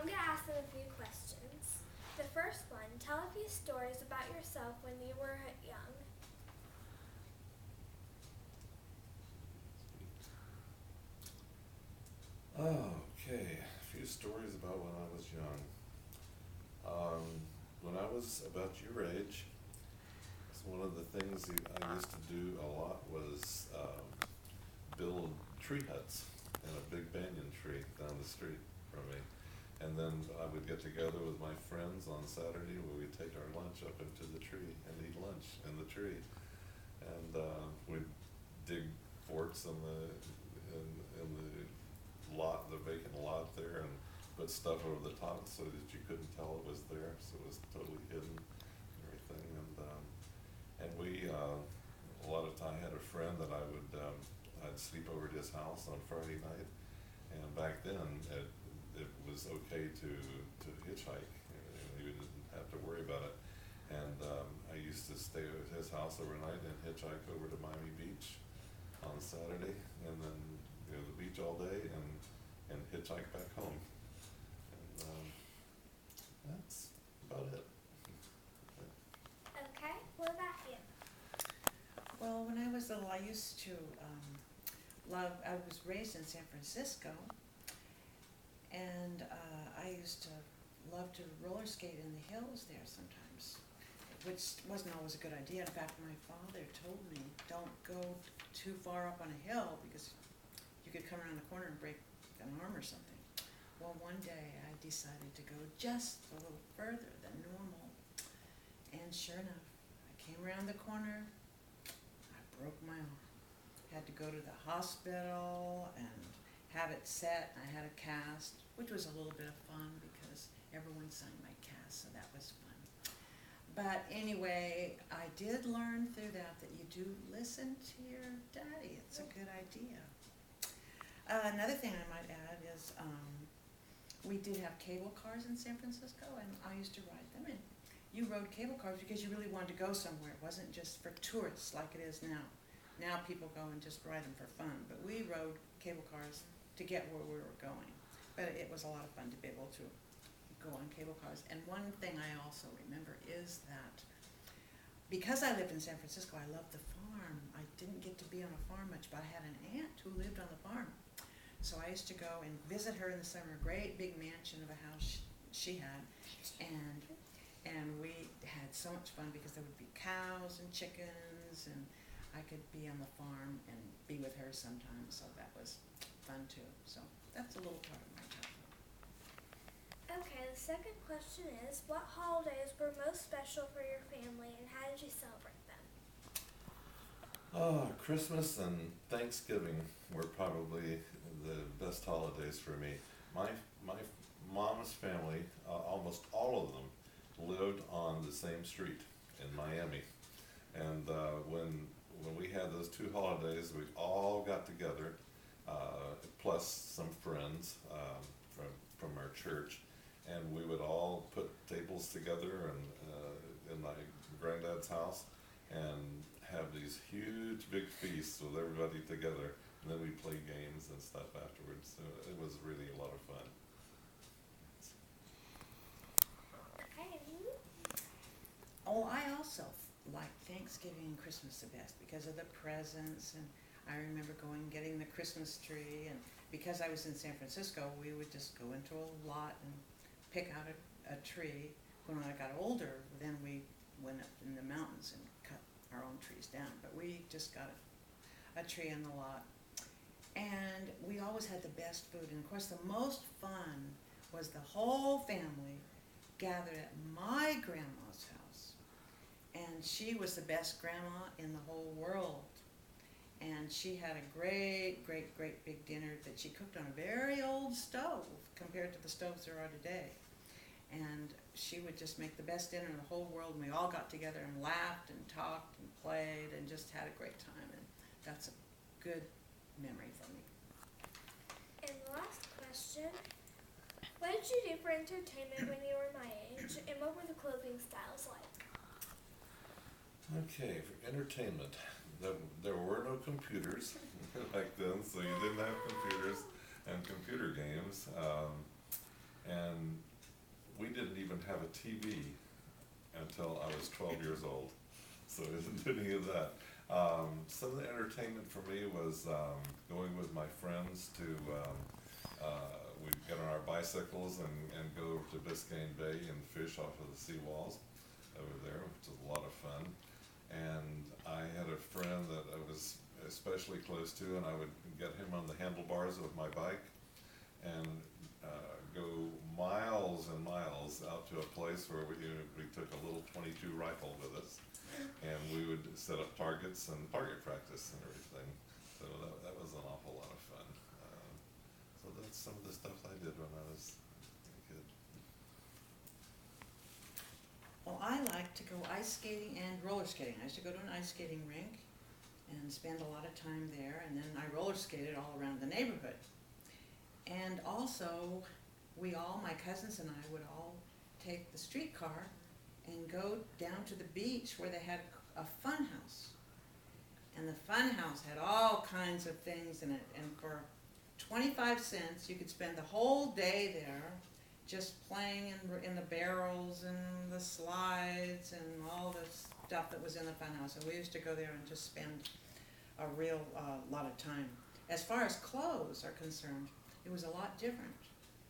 I'm going to ask them a few questions. The first one, tell a few stories about yourself when you were young. Okay, a few stories about when I was young. When I was about your age, one of the things I used to do a lot was build tree huts in a big banyan tree down the street from me. And then I would get together with my friends on Saturday where we'd take our lunch up into the tree and eat lunch in the tree. And we'd dig forts in the lot, the vacant lot there, and put stuff over the top so that you couldn't tell it was there, so it was totally hidden and everything. And we, a lot of time, I had a friend that I'd sleep over at his house on Friday night, and back then it was okay to hitchhike, and you didn't have to worry about it. And I used to stay at his house overnight and hitchhike over to Miami Beach on Saturday, and then go to the beach all day and hitchhike back home. And that's about it. Okay, what about you? Well, when I was little, I used to I was raised in San Francisco, and I used to love to roller skate in the hills there sometimes, which wasn't always a good idea. In fact, my father told me, don't go too far up on a hill because you could come around the corner and break an arm or something. Well, one day I decided to go just a little further than normal, and sure enough, I came around the corner, I broke my arm. Had to go to the hospital and have it set. I had a cast, which was a little bit of fun because everyone signed my cast, so that was fun. But anyway, I did learn through that you do listen to your daddy. It's a good idea. Another thing I might add is we did have cable cars in San Francisco, and I used to ride them. And you rode cable cars because you really wanted to go somewhere. It wasn't just for tourists like it is now. Now people go and just ride them for fun, but we rode cable cars to get where we were going. But it was a lot of fun to be able to go on cable cars. And one thing I also remember is that because I lived in San Francisco, I loved the farm. I didn't get to be on a farm much, but I had an aunt who lived on the farm. So I used to go and visit her in the summer, great big mansion of a house she had, and we had so much fun because there would be cows and chickens, and I could be on the farm and be with her sometimes, so that was fun too. So that's a little part of my childhood. Okay, the second question is, what holidays were most special for your family and how did you celebrate them? Christmas and Thanksgiving were probably the best holidays for me. My mom's family, almost all of them, lived on the same street in Miami, and when we had those two holidays, we all got together, plus some friends from our church, and we would all put tables together and in my granddad's house and have these huge big feasts with everybody together, and then we play games and stuff afterwards. So it was really a lot of fun. Okay. Oh, I also like Thanksgiving and Christmas the best because of the presents, and I remember going and getting the Christmas tree, and because I was in San Francisco, we would just go into a lot and pick out a tree. When I got older, then we went up in the mountains and cut our own trees down, but we just got a tree in the lot. And we always had the best food, and of course the most fun was the whole family gathered at my grandma's house, and she was the best grandma in the whole world, and she had a great big dinner that she cooked on a very old stove compared to the stoves there are today, and she would just make the best dinner in the whole world, and we all got together and laughed and talked and played and just had a great time, and that's a good memory for me. And the last question, what did you do for entertainment when you were my age, and what were the clothing styles like? Okay, for entertainment, there were no computers back then, so you didn't have computers and computer games. And we didn't even have a TV until I was 12 years old, so I didn't do any of that. Some of the entertainment for me was going with my friends to, we'd get on our bicycles and go over to Biscayne Bay and fish off of the seawalls over there, which was a lot of fun. And I had a friend that I was especially close to, and I would get him on the handlebars of my bike and go miles and miles out to a place where we took a little .22 rifle with us, and we would set up targets and target practice and everything. So that was an awful lot of fun. So that's some of the stuff I did when I was a kid. Well, I like to go ice skating and roller skating. I used to go to an ice skating rink and spend a lot of time there, and then I roller skated all around the neighborhood. And also, my cousins and I would all take the streetcar and go down to the beach where they had a fun house. And the fun house had all kinds of things in it, and for 25 cents you could spend the whole day there just playing in the barrels and the slides and all the stuff that was in the fun house. And we used to go there and just spend a real lot of time. As far as clothes are concerned, it was a lot different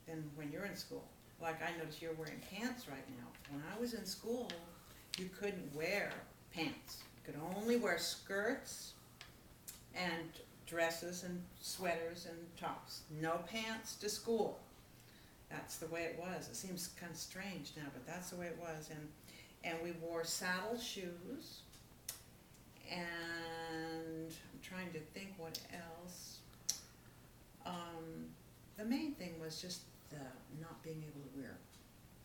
than when you're in school. Like, I notice you're wearing pants right now. When I was in school, you couldn't wear pants. You could only wear skirts and dresses and sweaters and tops. No pants to school. That's the way it was. It seems kind of strange now, but that's the way it was. And we wore saddle shoes, and I'm trying to think what else. The main thing was just the not being able to wear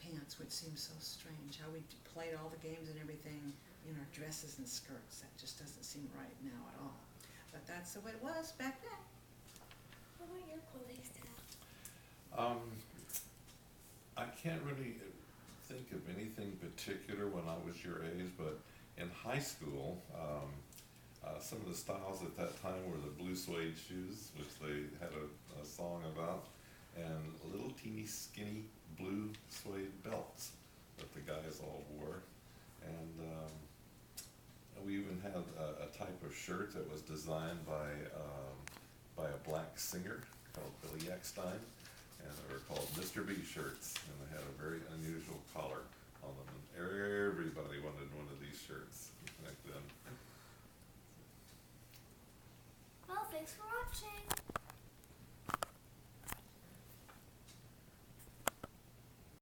pants, which seems so strange. How we played all the games and everything in our dresses and skirts. That just doesn't seem right now at all. But that's the way it was back then. What about your clothing style? I can't really think of anything particular when I was your age, but in high school, some of the styles at that time were the blue suede shoes, which they had a song about, and little teeny skinny blue suede belts that the guys all wore. And we even had a type of shirt that was designed by a black singer called Billy Eckstein, and they were called Mr. B shirts, and they had a very unusual collar on them, and everybody wanted one of these shirts back then. Well, thanks for watching.